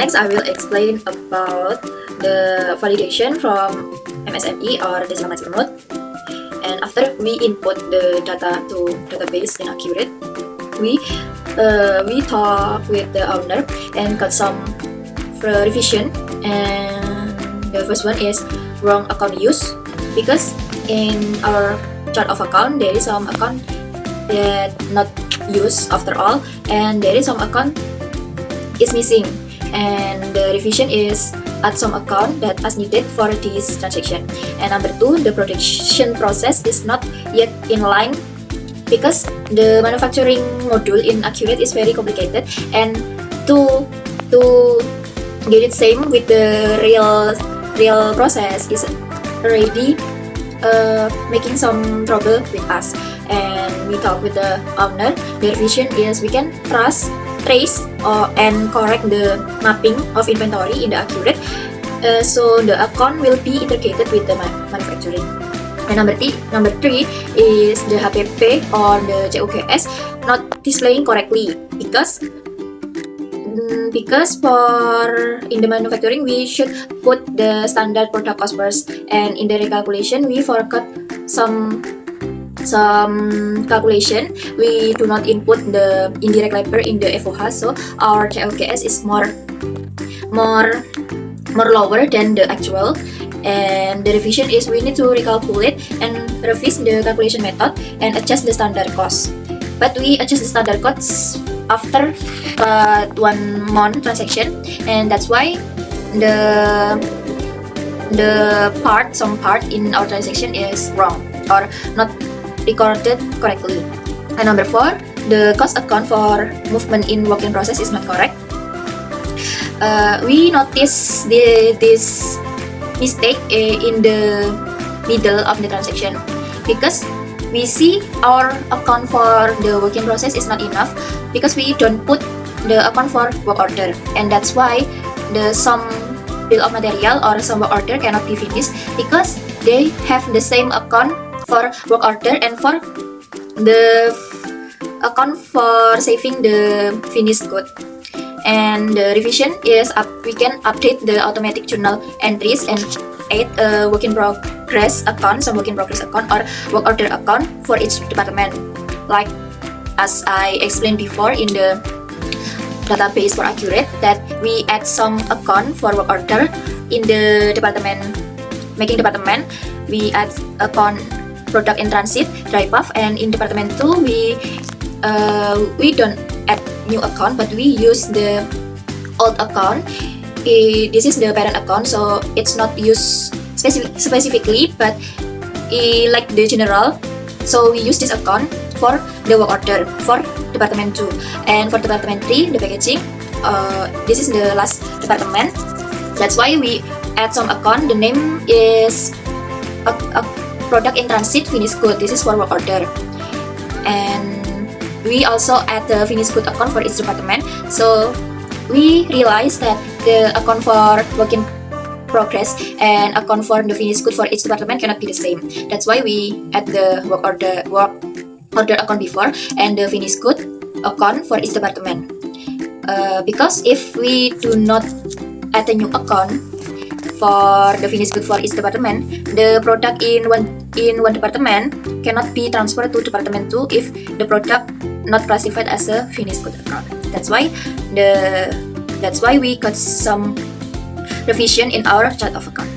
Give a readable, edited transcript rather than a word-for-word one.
Next, I will explain about the validation from MSME or decimal magic mode. And after we input the data to database in Accurate, we talk with the owner and got some revision. And the first one is wrong account use, because in our chart of account there is some account that not used after all, and there is some account is missing, and the revision is add some account that is needed for this transaction. And number two, the production process is not yet in line, because the manufacturing module in Accurate is very complicated, and to get it same with the real process is already making some trouble with us. And we talk with the owner. The revision is we can trace and correct the mapping of inventory in the Accurate, so the account will be integrated with the manufacturing. And number three is the HPP or the COGS not displaying correctly, because for in the manufacturing we should put the standard product cost first, and in the recalculation we forgot some calculation. We do not input the indirect labor in the FOH, so our COGS is more lower than the actual. And the revision is we need to recalculate and revise the calculation method and adjust the standard cost. But we adjust the standard costs after 1 month transaction, and that's why some part in our transaction is wrong or not recorded correctly. And number four, the cost account for movement in work in process is not correct. We notice this mistake in the middle of the transaction, because we see our account for the work in process is not enough, because we don't put the account for work order, and that's why some bill of material or some work order cannot be finished, because they have the same account for work order and for the account for saving the finished good. And the revision is we can update the automatic journal entries and add a work in progress account, some work in progress account or work order account for each department, like as I explained before in the database for Accurate, that we add some account for work order in the making department. We add account product in transit, dry puff, and in department 2 we don't add new account, but we use the old account. This is the parent account, so it's not used specifically, but like the general, so we use this account for the work order for department 2. And for department 3, the packaging, this is the last department, that's why we add some account. The name is a product in transit finished good, this is for work order. And we also add the finished good account for each department, so we realize that the account for work in progress and account for the finished good for each department cannot be the same. That's why we add the work order account before and the finished good account for each department. Because if we do not add a new account for the finished good for each department, the product in one department cannot be transferred to department 2 if the product not classified as a finished good account. That's why we got some revision in our chart of account.